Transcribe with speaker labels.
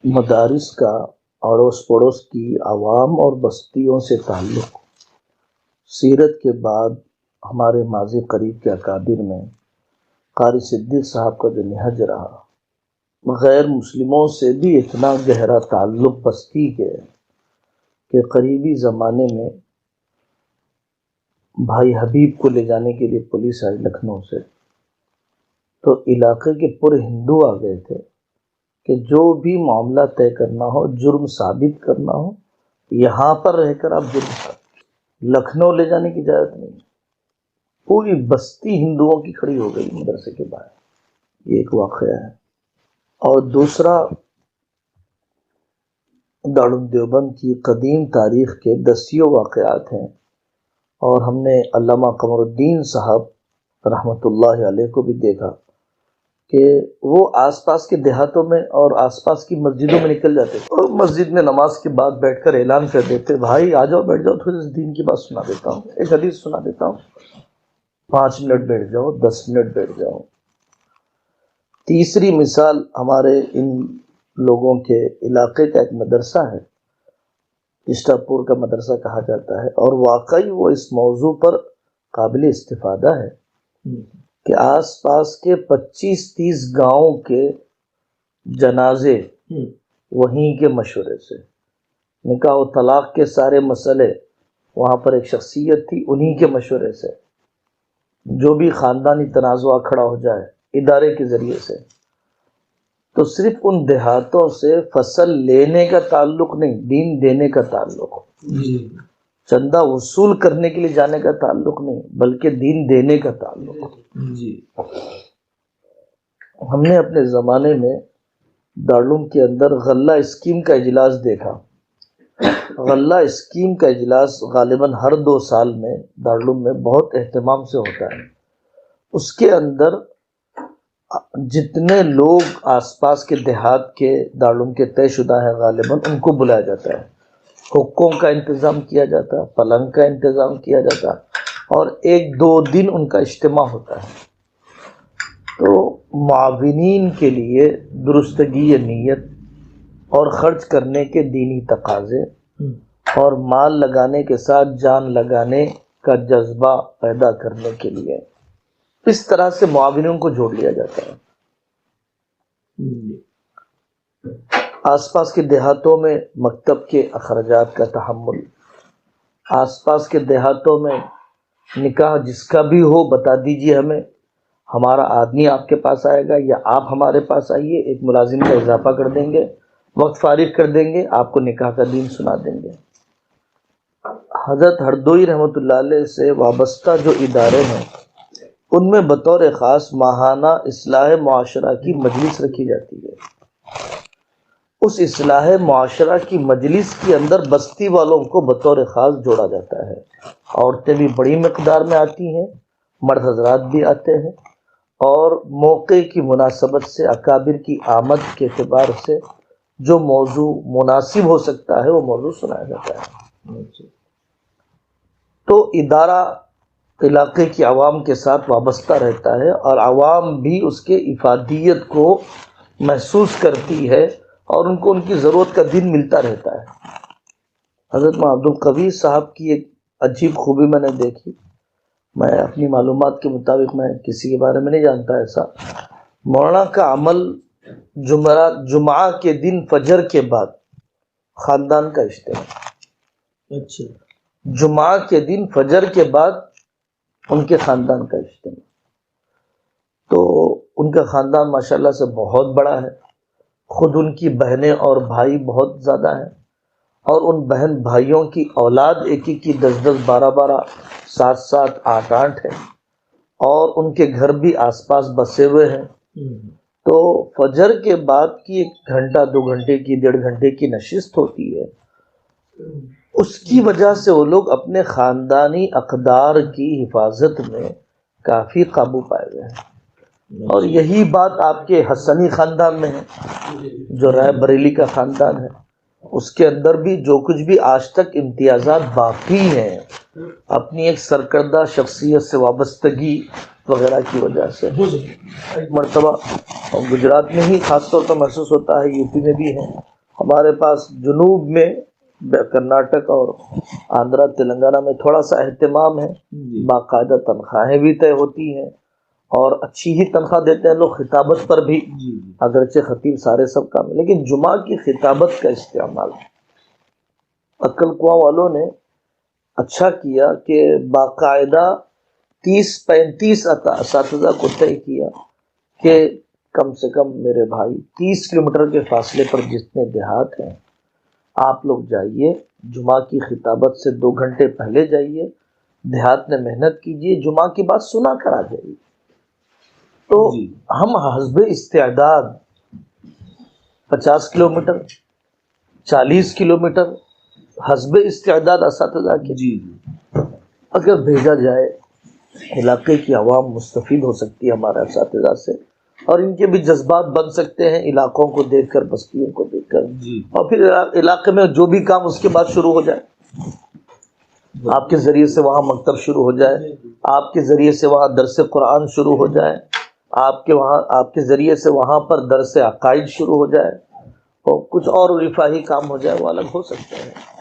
Speaker 1: مدارس کا اڑوس پڑوس کی عوام اور بستیوں سے تعلق سیرت کے بعد ہمارے ماضی قریب کے اکابر میں قاری صدیق صاحب کا جو نہج رہا، غیر مسلموں سے بھی اتنا گہرا تعلق بستی کے کہ قریبی زمانے میں بھائی حبیب کو لے جانے کے لیے پولیس آئی لکھنؤ سے، تو علاقے کے پورے ہندو آ گئے تھے کہ جو بھی معاملہ طے کرنا ہو، جرم ثابت کرنا ہو، یہاں پر رہ کر آپ جرم ثابت، لکھنؤ لے جانے کی اجازت نہیں۔ پوری بستی ہندوؤں کی کھڑی ہو گئی مدرسے کے باہر، یہ ایک واقعہ ہے۔ اور دوسرا، دارالعلوم دیوبند کی قدیم تاریخ کے دسیوں واقعات ہیں، اور ہم نے علامہ قمر الدین صاحب رحمۃ اللہ علیہ کو بھی دیکھا کہ وہ آس پاس کے دیہاتوں میں اور آس پاس کی مسجدوں میں نکل جاتے اور مسجد میں نماز کے بعد بیٹھ کر اعلان کر دیتے، بھائی آ جاؤ، بیٹھ جاؤ، تھوڑی سی دین کی بات سنا دیتا ہوں، ایک حدیث سنا دیتا ہوں، 5 منٹ بیٹھ جاؤ، 10 منٹ بیٹھ جاؤ۔ تیسری مثال، ہمارے ان لوگوں کے علاقے کا ایک مدرسہ ہے، اشٹاپور کا مدرسہ کہا جاتا ہے، اور واقعی وہ اس موضوع پر قابل استفادہ ہے کہ آس پاس کے 25-30 گاؤں کے جنازے وہیں کے مشورے سے، نکاح و طلاق کے سارے مسئلے وہاں پر ایک شخصیت تھی، انہی کے مشورے سے جو بھی خاندانی تنازعہ کھڑا ہو جائے ادارے کے ذریعے سے، تو صرف ان دیہاتوں سے فصل لینے کا تعلق نہیں، دین دینے کا تعلق، چندہ وصول کرنے کے لیے جانے کا تعلق نہیں، بلکہ دین دینے کا تعلق۔ ہم نے اپنے زمانے میں دارالعلوم کے اندر غلہ اسکیم کا اجلاس دیکھا۔ غلہ اسکیم کا اجلاس غالباً ہر 2 سال میں دارالعلوم میں بہت اہتمام سے ہوتا ہے۔ اس کے اندر جتنے لوگ آس پاس کے دیہات کے دارالعلوم کے طے شدہ ہیں غالباً ان کو بلایا جاتا ہے، حقوں کا انتظام کیا جاتا ہے، پلنگ کا انتظام کیا جاتا ہے، اور 1-2 دن ان کا اجتماع ہوتا ہے۔ تو معاونین کے لیے درستگی نیت اور خرچ کرنے کے دینی تقاضے اور مال لگانے کے ساتھ جان لگانے کا جذبہ پیدا کرنے کے لیے اس طرح سے معاونین کو جوڑ لیا جاتا ہے۔ آس پاس کے دیہاتوں میں مکتب کے اخراجات کا تحمل، آس پاس کے دیہاتوں میں نکاح جس کا بھی ہو بتا دیجیے ہمیں، ہمارا آدمی آپ کے پاس آئے گا یا آپ ہمارے پاس آئیے، ایک ملازم کا اضافہ کر دیں گے، وقت فارغ کر دیں گے، آپ کو نکاح کا دین سنا دیں گے۔ حضرت ہردوئی رحمۃ اللہ علیہ سے وابستہ جو ادارے ہیں ان میں بطور خاص ماہانہ اصلاح معاشرہ کی مجلس رکھی جاتی ہے۔ اس اصلاح معاشرہ کی مجلس کے اندر بستی والوں کو بطور خاص جوڑا جاتا ہے۔ عورتیں بھی بڑی مقدار میں آتی ہیں، مرد حضرات بھی آتے ہیں، اور موقع کی مناسبت سے اکابر کی آمد کے اعتبار سے جو موضوع مناسب ہو سکتا ہے وہ موضوع سنایا جاتا ہے۔ تو ادارہ علاقے کی عوام کے ساتھ وابستہ رہتا ہے، اور عوام بھی اس کے افادیت کو محسوس کرتی ہے، اور ان کو ان کی ضرورت کا دن ملتا رہتا ہے۔ حضرت مولانا عبد القوی صاحب کی ایک عجیب خوبی میں نے دیکھی، میں اپنی معلومات کے مطابق، میں کسی کے بارے میں نہیں جانتا ایسا، مولانا کا عمل جمعہ کے دن فجر کے بعد خاندان کا اجتماع، جمعہ کے دن فجر کے بعد ان کے خاندان کا اجتماع۔ تو ان کا خاندان ماشاءاللہ سے بہت بڑا ہے، خود ان کی بہنیں اور بھائی بہت زیادہ ہیں، اور ان بہن بھائیوں کی اولاد ایک ایک کی 10-10 12-12 7-7 8-8 ہے، اور ان کے گھر بھی آس پاس بسے ہوئے ہیں۔ تو فجر کے بعد کی 1 گھنٹہ 2 گھنٹے کی 1.5 گھنٹے کی نشست ہوتی ہے، اس کی وجہ سے وہ لوگ اپنے خاندانی اقدار کی حفاظت میں کافی قابو پائے ہوئے ہیں۔ اور یہی بات آپ کے حسنی خاندان میں ہے، جو رائے بریلی کا خاندان ہے، اس کے اندر بھی جو کچھ بھی آج تک امتیازات باقی ہیں اپنی ایک سرکردہ شخصیت سے وابستگی وغیرہ کی وجہ سے، ایک مرتبہ گجرات میں ہی خاص طور پر محسوس ہوتا ہے، یو پی میں بھی ہے، ہمارے پاس جنوب میں کرناٹک اور آندھرا تلنگانہ میں تھوڑا سا اہتمام ہے، باقاعدہ تنخواہیں بھی طے ہوتی ہیں اور اچھی ہی تنخواہ دیتے ہیں لوگ، خطابت پر بھی اگرچہ خطیب سارے سب کام ہے، لیکن جمعہ کی خطابت کا استعمال عقل کنواں والوں نے اچھا کیا کہ باقاعدہ 30-35 اساتذہ کو طے کیا کہ کم سے کم میرے بھائی 30 کلومیٹر کے فاصلے پر جتنے دیہات ہیں آپ لوگ جائیے، جمعہ کی خطابت سے 2 گھنٹے پہلے جائیے، دیہات میں محنت کیجیے، جمعہ کی بات سنا کر آ جائیے۔ تو ہم حسب استعداد 50 کلومیٹر 40 کلومیٹر حسب استعداد اساتذہ کے اگر بھیجا جائے، علاقے کی عوام مستفید ہو سکتی ہے ہمارے اساتذہ سے، اور ان کے بھی جذبات بن سکتے ہیں علاقوں کو دیکھ کر، بستیوں کو دیکھ کر، اور پھر علاقے میں جو بھی کام اس کے بعد شروع ہو جائے، آپ کے ذریعے سے وہاں مکتب شروع ہو جائے، آپ کے ذریعے سے وہاں درس قرآن شروع ہو جائے، آپ کے ذریعے سے وہاں پر درس عقائد شروع ہو جائے، اور کچھ اور رفاہی کام ہو جائے، وہ الگ ہو سکتا ہے۔